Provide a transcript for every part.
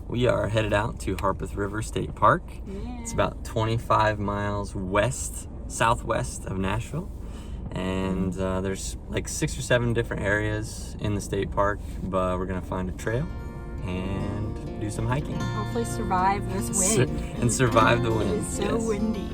We are headed out to Harpeth River State Park. Yeah. It's about 25 miles southwest of Nashville. And there's like 6 or 7 different areas in the state park, but we're gonna find a trail and do some hiking. Hopefully survive this wind. And survive the wind. It is so windy.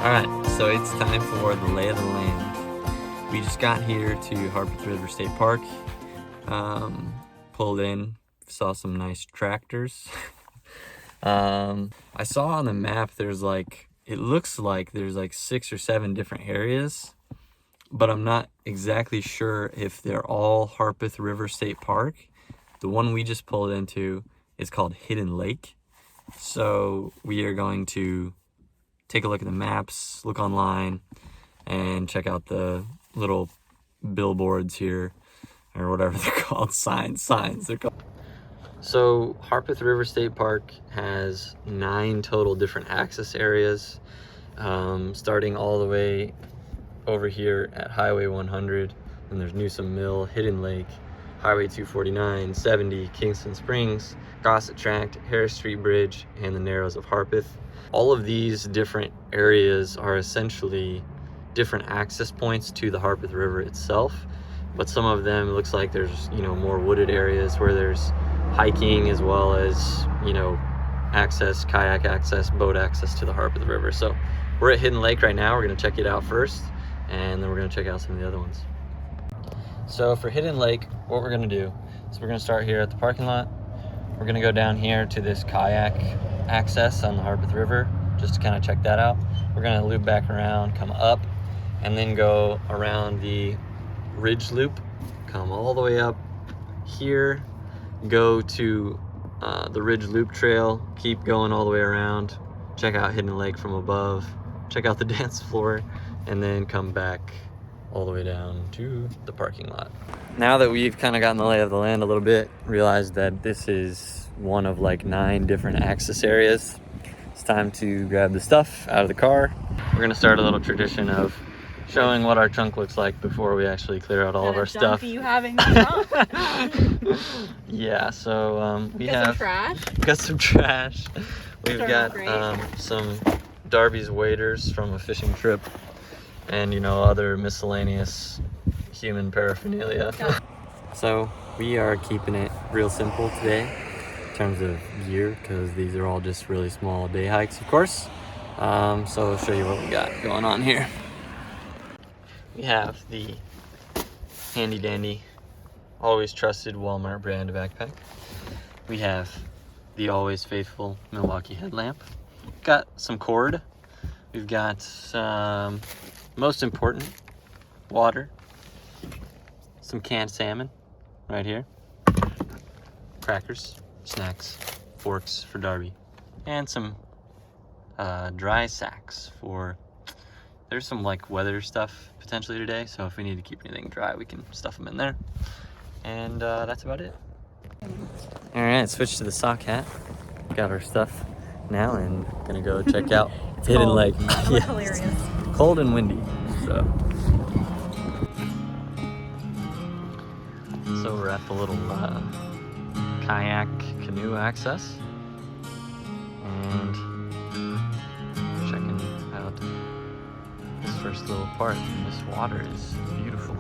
Alright, so it's time for the lay of the land. We just got here to Harpeth River State Park. Pulled in, saw some nice tractors. I saw on the map it looks like there's like 6 or 7 different areas, but I'm not exactly sure if they're all Harpeth River State Park. The one we just pulled into is called Hidden Lake. So we are going to take a look at the maps, look online, and check out the little billboards here, or whatever they're called, signs they're called. So Harpeth River State Park has 9 total different access areas, starting all the way over here at Highway 100, and there's Newsom Mill, Hidden Lake, Highway 249, 70, Kingston Springs, Gossett Tract, Harris Street Bridge, and the Narrows of Harpeth. All of these different areas are essentially different access points to the Harpeth River itself, but some of them, it looks like there's, more wooded areas where there's hiking as well as, access, kayak access, boat access to the Harpeth River. So we're at Hidden Lake right now. We're gonna check it out first, and then we're gonna check out some of the other ones. So for Hidden Lake, what we're gonna do is we're gonna start here at the parking lot. We're gonna go down here to this kayak access on the Harpeth River, just to kind of check that out. We're gonna loop back around, come up, and then go around the ridge loop, come all the way up here, go to the ridge loop trail, keep going all the way around, check out Hidden Lake from above, check out the dance floor, and then come back all the way down to the parking lot. Now that we've kind of gotten the lay of the land a little bit, realized that this is one of like 9 different access areas, it's time to grab the stuff out of the car. We're gonna start a little tradition of showing what our trunk looks like before we actually clear out all of our stuff. Do you have in the trunk? Yeah, so we got some trash. Got some trash. We've got some Darby's waders from a fishing trip, and other miscellaneous human paraphernalia. So we are keeping it real simple today in terms of gear, because these are all just really small day hikes, of course. So I'll show you what we got going on here. We have the handy dandy, always trusted Walmart brand backpack. We have the always faithful Milwaukee headlamp. Got some cord. We've got some, most important, water. Some canned salmon right here. Crackers, snacks, forks for Darby. And some dry sacks for, there's some like weather stuff potentially today, so if we need to keep anything dry, we can stuff them in there. And that's about it. All right, switch to the sock hat. Got our stuff now and gonna go check out Hidden Lake. Yeah, hilarious. Cold and windy, so. So we're at the little kayak canoe access and checking out this first little part. And this water is beautiful.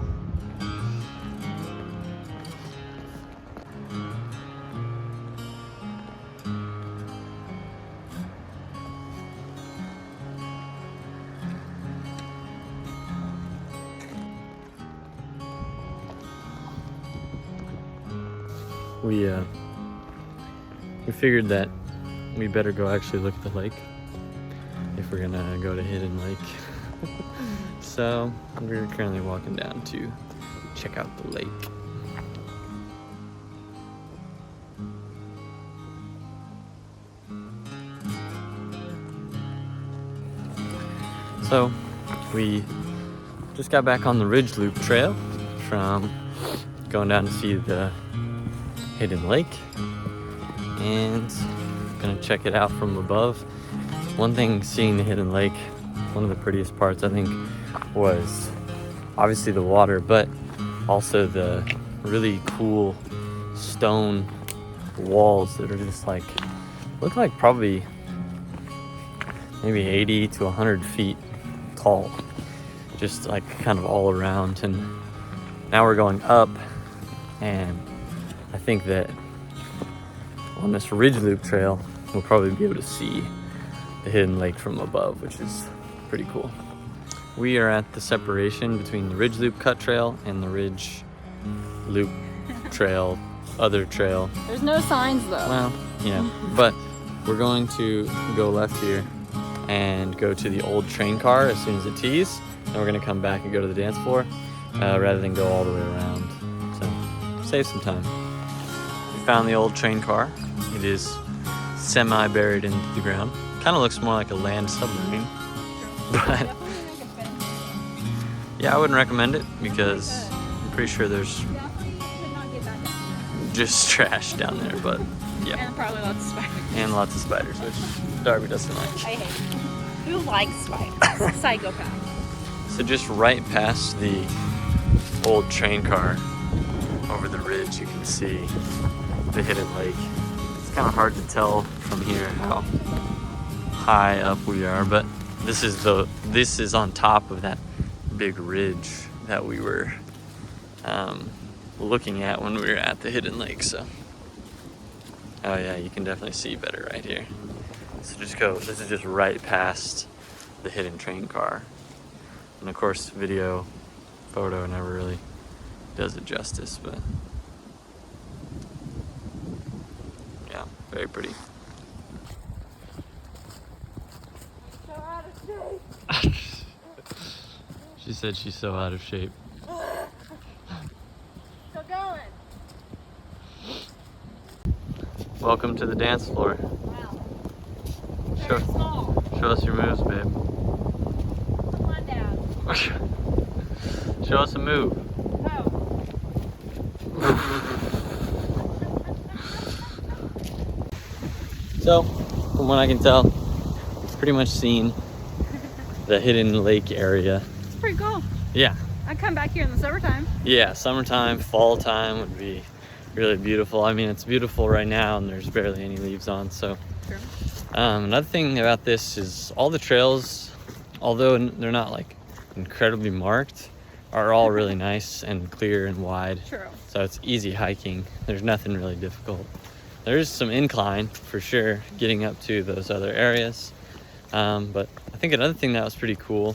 We figured that we better go actually look at the lake if we're gonna go to Hidden Lake. So we're currently walking down to check out the lake. So we just got back on the Ridge Loop Trail from going down to see the Hidden Lake, and gonna check it out from above. One thing seeing the Hidden Lake, one of the prettiest parts I think was obviously the water, but also the really cool stone walls that are just like, look like probably maybe 80 to 100 feet tall, just like kind of all around. And now we're going up, and I think that on this Ridge Loop Trail, we'll probably be able to see the Hidden Lake from above, which is pretty cool. We are at the separation between the Ridge Loop Cut Trail and the Ridge Loop Trail, other trail. There's no signs though. Well, yeah, but we're going to go left here and go to the old train car as soon as it tees. Then we're gonna come back and go to the dance floor rather than go all the way around. So save some time. We found the old train car. It is semi-buried into the ground. Kind of looks more like a land submarine. But yeah, I wouldn't recommend it because I'm pretty sure there's just trash down there, but yeah. And probably lots of spiders. And lots of spiders, which Darby doesn't like. I hate them. Who likes spiders? Psychopath. So just right past the old train car over the ridge, you can see the Hidden Lake. It's kind of hard to tell from here how high up we are, but this is on top of that big ridge that we were looking at when we were at the Hidden Lake. So oh yeah, you can definitely see better right here. So this is just right past the hidden train car. And of course, photo never really does it justice, but yeah, very pretty. So out of shape. She said she's so out of shape. Still going. Welcome to the dance floor. Wow. Very small. Show us your moves, babe. Come on down. Show us a move. Oh. So, from what I can tell, it's pretty much seen the Hidden Lake area. It's pretty cool. Yeah. I'd come back here in the summertime. Yeah, summertime, fall time would be really beautiful. I mean, it's beautiful right now and there's barely any leaves on, so. True. Another thing about this is all the trails, although they're not like incredibly marked, are all really nice and clear and wide. True. So it's easy hiking. There's nothing really difficult. There's some incline for sure getting up to those other areas. But I think another thing that was pretty cool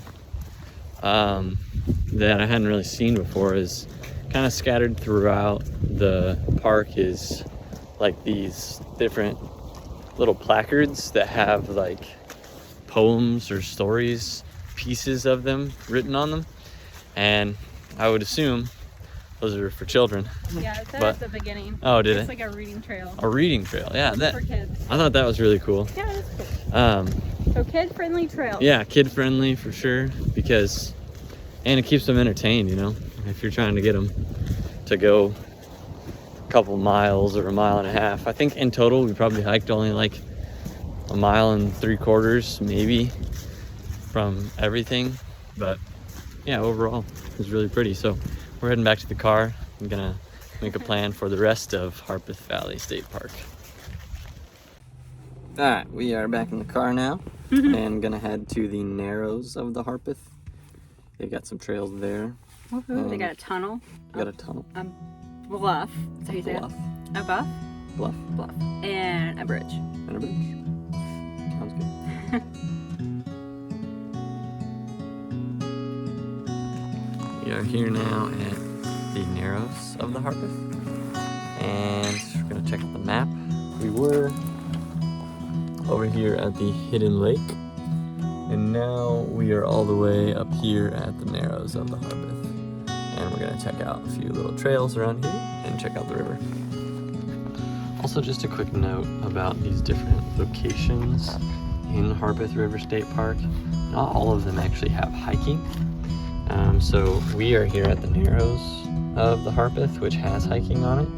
that I hadn't really seen before is kind of scattered throughout the park is like these different little placards that have like poems or stories, pieces of them written on them. And I would assume those are for children. Yeah, it said But- at the beginning. Oh, did It's it? like a reading trail. A reading trail. Yeah, It's that for kids. I thought that was really cool. Yeah, it's cool. So kid-friendly trail. Yeah, kid friendly for sure, because and it keeps them entertained, you know, if you're trying to get them to go a couple miles or a mile and a half. I think in total we probably hiked only like 1.75 miles maybe from everything, but yeah, overall it was really pretty. So we're heading back to the car. I'm gonna make a plan for the rest of Harpeth Valley State Park. All right, we are back in the car now and gonna head to the Narrows of the Harpeth. They got some trails there. They got a tunnel. Got a tunnel. Bluff. So you say Bluff. a buff? Bluff. Bluff. And a bridge. And a bridge. Sounds good. We are here now at the Narrows of the Harpeth. And we're gonna check out the map. We were over here at the Hidden Lake. And now we are all the way up here at the Narrows of the Harpeth. And we're gonna check out a few little trails around here and check out the river. Also, just a quick note about these different locations in Harpeth River State Park. Not all of them actually have hiking. So we are here at the Narrows of the Harpeth, which has hiking on it.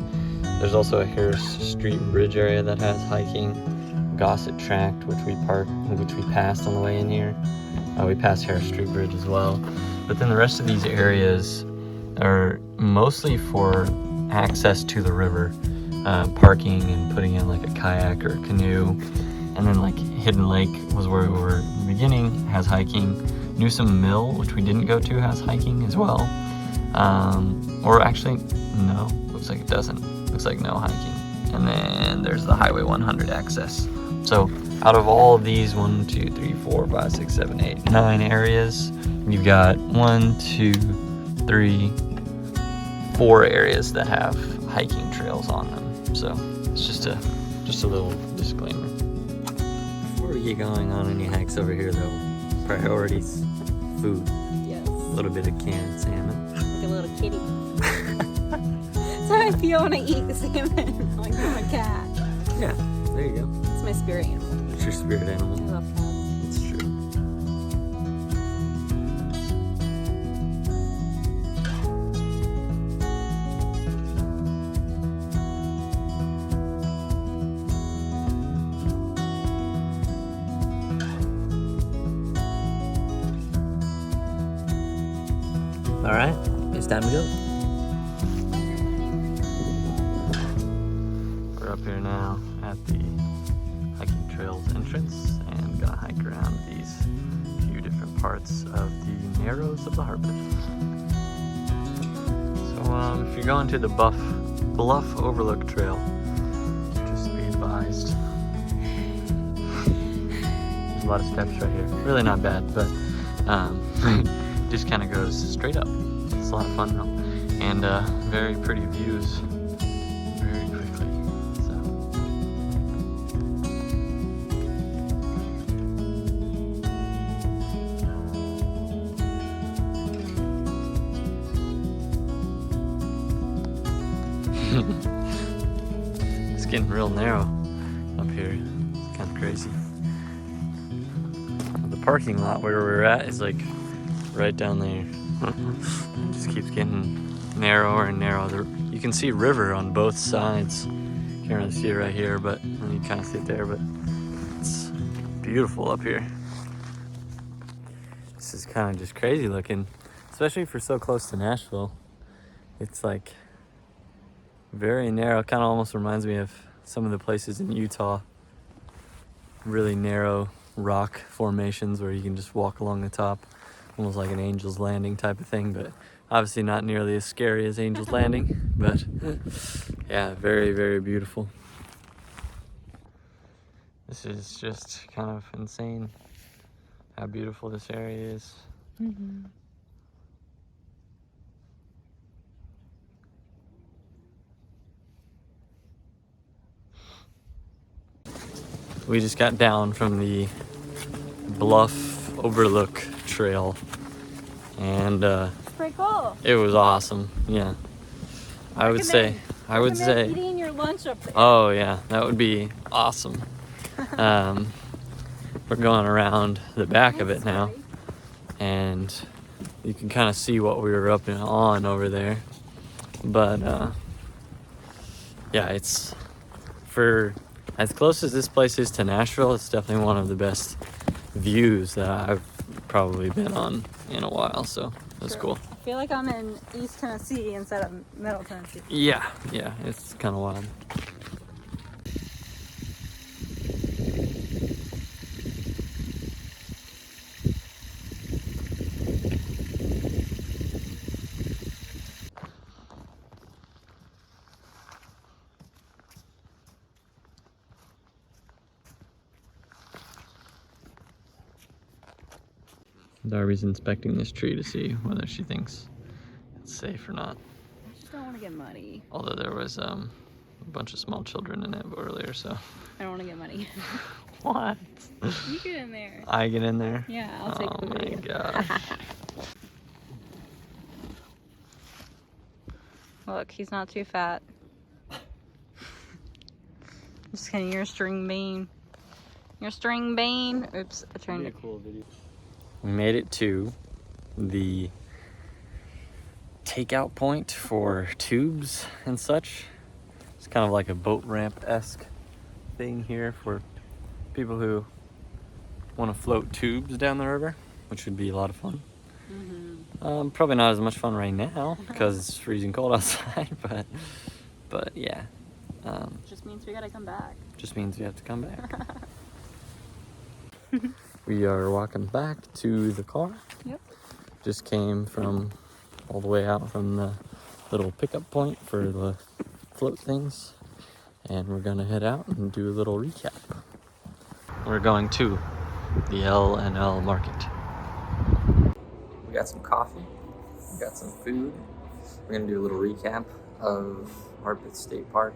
There's also a Harris Street Bridge area that has hiking. Gossett Tract, which we passed on the way in here. We passed Harris Street Bridge as well. But then the rest of these areas are mostly for access to the river, parking and putting in like a kayak or a canoe. And then like Hidden Lake was where we were in the beginning, has hiking. Newsom Mill, which we didn't go to, has hiking as well. Or actually, no, looks like it doesn't. Looks like no hiking. And then there's the Highway 100 access. So out of all of these 1, 2, 3, 4, 5, 6, 7, 8, 9 areas, you've got 1, 2, 3, 4 areas that have hiking trails on them. So it's just a little disclaimer. Before we get going on any hikes over here though, priorities, food. Yes. A little bit of canned salmon. Like a little kitty. That's how I feel when I eat the salmon. Like I'm a cat. Yeah, there you go. It's my spirit animal. It's your spirit I animal. love cats. It's true. All right, it's time to go. We're up here now at the hiking trails entrance and gonna hike around these few different parts of the Narrows of the Harpeth. So if you're going to the Bluff Overlook Trail, just be advised. There's a lot of steps right here. Really not bad, but just kind of goes straight up. It's a lot of fun though, and very pretty views very quickly. So it's getting real narrow up here. It's kind of crazy. The parking lot where we're at is like right down there. It just keeps getting narrower and narrower. You can see river on both sides. Can't really see it right here, but you kind of see it there, but it's beautiful up here. This is kind of just crazy looking, especially for so close to Nashville. It's like very narrow. Kind of almost reminds me of some of the places in Utah. Really narrow rock formations where you can just walk along the top. Almost like an Angel's Landing type of thing, but obviously not nearly as scary as Angel's Landing, but yeah, very, very beautiful. This is just kind of insane how beautiful this area is. Mm-hmm. We just got down from the Bluff Overlook Trail, and It's pretty cool. it was awesome. Yeah, I would say eating your lunch up there. oh yeah, that would be awesome. We're going around the back of it now, and you can kind of see what we were up on over there, but yeah, it's for as close as this place is to Nashville, it's definitely one of the best views that I've probably been on in a while, so that's cool. feel like I'm in East Tennessee instead of Middle Tennessee. Yeah, it's kind of wild. Darby's inspecting this tree to see whether she thinks it's safe or not. I just don't want to get muddy. Although there was a bunch of small children in it earlier, so. I don't want to get muddy. What? You get in there. I get in there? Yeah, I'll take the video. Oh my gosh. Look, he's not too fat. Just kidding, you're a string bean. You're a string bean. Oops, I turned it. Cool video. We made it to the takeout point for tubes and such. It's kind of like a boat ramp-esque thing here for people who want to float tubes down the river, which would be a lot of fun. Probably not as much fun right now because it's freezing cold outside, but yeah. Just means we gotta come back. Just means we have to come back. We are walking back to the car. Yep. Just came from all the way out from the little pickup point for the float things. And we're gonna head out and do a little recap. We're going to the L&L market. We got some coffee, we got some food. We're gonna do a little recap of Harpeth State Park.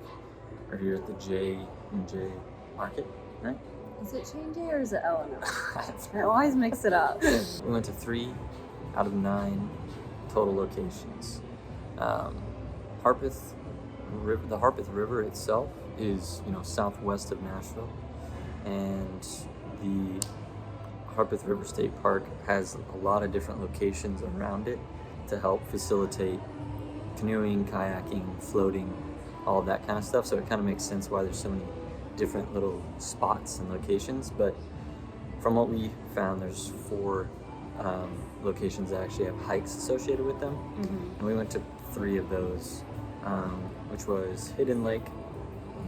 We're here at the J&J Market, right? Is it J&J or is it L&L? I always mix it up. We went to 3 out of 9 total locations. Harpeth River, the Harpeth River itself is, southwest of Nashville, and the Harpeth River State Park has a lot of different locations around it to help facilitate canoeing, kayaking, floating, all of that kind of stuff. So it kind of makes sense why there's so many different little spots and locations. But from what we found, there's 4 locations that actually have hikes associated with them. And we went to 3 of those, which was Hidden Lake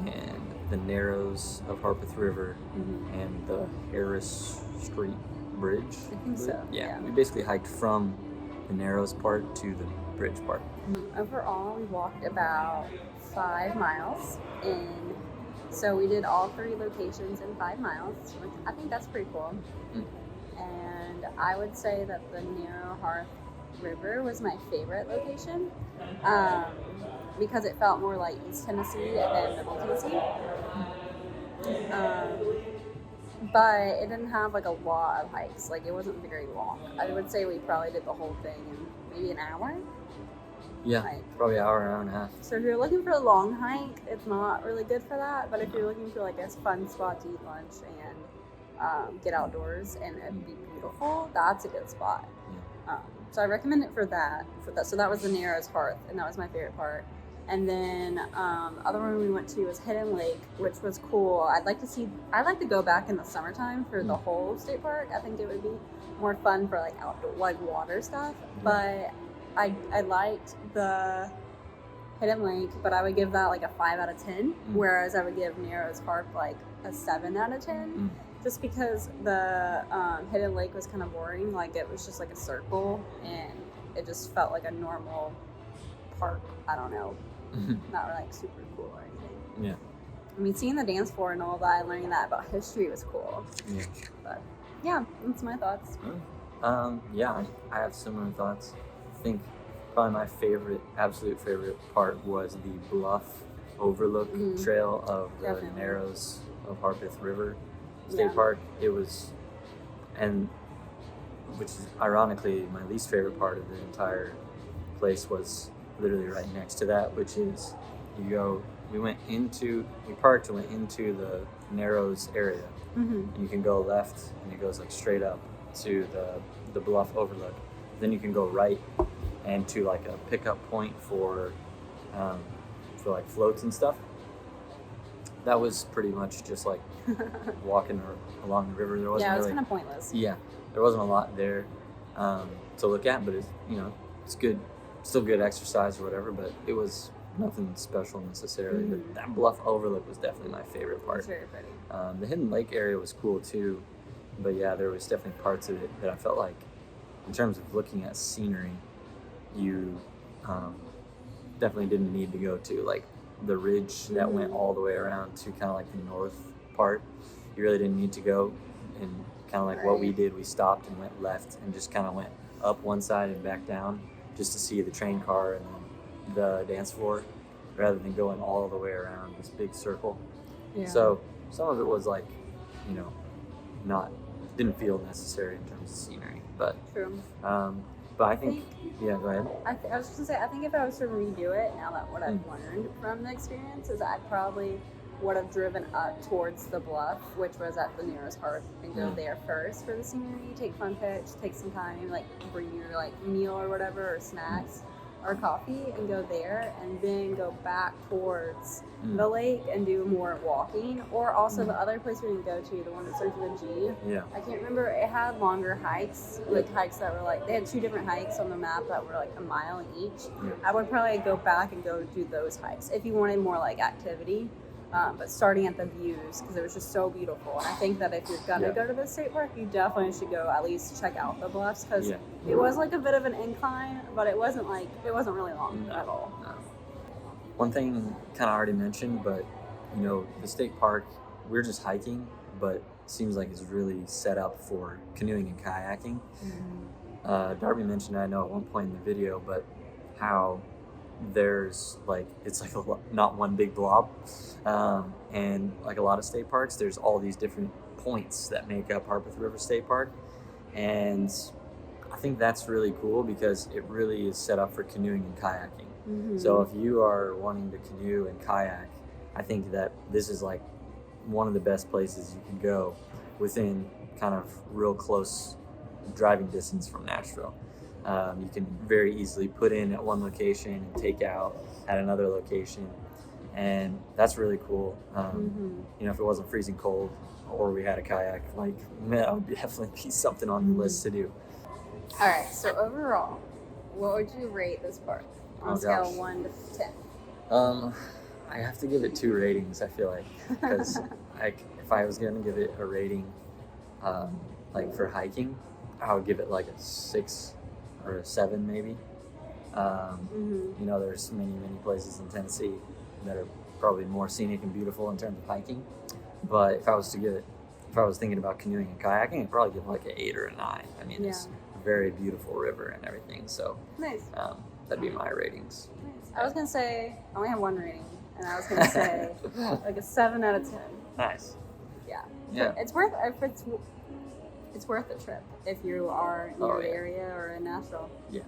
and the Narrows of Harpeth River and the Harris Street Bridge. I think so. Yeah, we basically hiked from the Narrows part to the bridge part. Overall, we walked about 5 miles in. So we did all 3 locations in 5 miles. I think that's pretty cool. And I would say that the Narrow Harpeth River was my favorite location because it felt more like East Tennessee than Middle Tennessee. But it didn't have like a lot of hikes. Like it wasn't very long. I would say we probably did the whole thing in maybe an hour. Yeah, probably an hour and a half. So if you're looking for a long hike, it's not really good for that. But if you're looking for like a fun spot to eat lunch and get outdoors and it'd be beautiful, that's a good spot. So I recommend it for that. So that was the Narrows Harpeth, and that was my favorite part. And then other one we went to was Hidden Lake, which was cool. I'd like to go back in the summertime for the whole state park. I think it would be more fun for like outdoor, like water stuff. But I liked the Hidden Lake, but I would give that like a 5 out of 10, whereas I would give Narrows Harpeth like a 7 out of 10. Just because the Hidden Lake was kind of boring. Like it was just like a circle, and it just felt like a normal park. I don't know. Not like super cool or anything. Yeah. I mean, seeing the dance floor and all that, and learning that about history was cool. Yeah. But yeah, that's my thoughts. Yeah, I have similar thoughts. I think probably my absolute favorite part was the bluff overlook trail of the Narrows of Harpeth River State Park. It was, and which is ironically my least favorite part of the entire place was literally right next to that, which is we parked and went into the Narrows area, and you can go left and it goes like straight up to the bluff overlook. Then you can go right and to like a pickup point for like floats and stuff. That was pretty much just like walking along the river. There wasn't it was really, kind of pointless. Yeah, there wasn't a lot there to look at, but it's it's good, still good exercise or whatever, but it was nothing special necessarily. But that bluff overlook was definitely my favorite part. It's very pretty. The hidden lake area was cool too, but yeah, there was definitely parts of it that I felt like, in terms of looking at scenery, you definitely didn't need to go to, like the ridge that went all the way around to kind of like the north part. You really didn't need to go, and kind of like what we did, we stopped and went left and just kind of went up one side and back down just to see the train car and then the dance floor, rather than going all the way around this big circle. Yeah. So some of it was like, you know, didn't feel necessary in terms of scenery, but True. but I think yeah, go ahead. I was just gonna say, I think if I was to redo it, now that what I've learned from the experience is I probably would have driven up towards the bluff, which was at the nearest park, and go there first for the scenery, take fun pics, take some time, like bring your like meal or whatever, or snacks or coffee, and go there, and then go back towards the lake and do more walking. Or also the other place we didn't go to, the one that starts with a G. Yeah. I can't remember. It had longer hikes, like hikes that were like, they had 2 different hikes on the map that were like a mile each. Yeah. I would probably go back and go do those hikes if you wanted more like activity. But starting at the views, because it was just so beautiful. And I think that if you're gonna go to the state park, you definitely should go at least check out the bluffs, because it was like a bit of an incline, but it wasn't really long at all. No. One thing kind of already mentioned, but you know, the state park, we're just hiking, but it seems like it's really set up for canoeing and kayaking. Darby mentioned, I know at one point in the video, but how there's like, it's like not one big blob, and like a lot of state parks, there's all these different points that make up Harpeth River State Park, and I think that's really cool because it really is set up for canoeing and kayaking. So if you are wanting to canoe and kayak, I think that this is like one of the best places you can go within kind of real close driving distance from Nashville. You can very easily put in at one location and take out at another location, and that's really cool. You know, if it wasn't freezing cold or we had a kayak, like, that would definitely be something on the list to do. All right, so overall, what would you rate this park on a scale of 1 to 10? I have to give it 2 ratings, I feel like, because if I was gonna give it a rating, like for hiking, I would give it like a 6 or a 7 maybe. You know, there's many places in Tennessee that are probably more scenic and beautiful in terms of hiking, but if I was thinking about canoeing and kayaking, I'd probably give it like an 8 or a 9. I mean, it's a very beautiful river and everything, so nice. That'd be my ratings. Nice. I was gonna say I only have 1 rating, and I was gonna say like a 7 out of 10. Nice. Yeah. It's worth the trip if you are near the area or in Nashville. Yeah.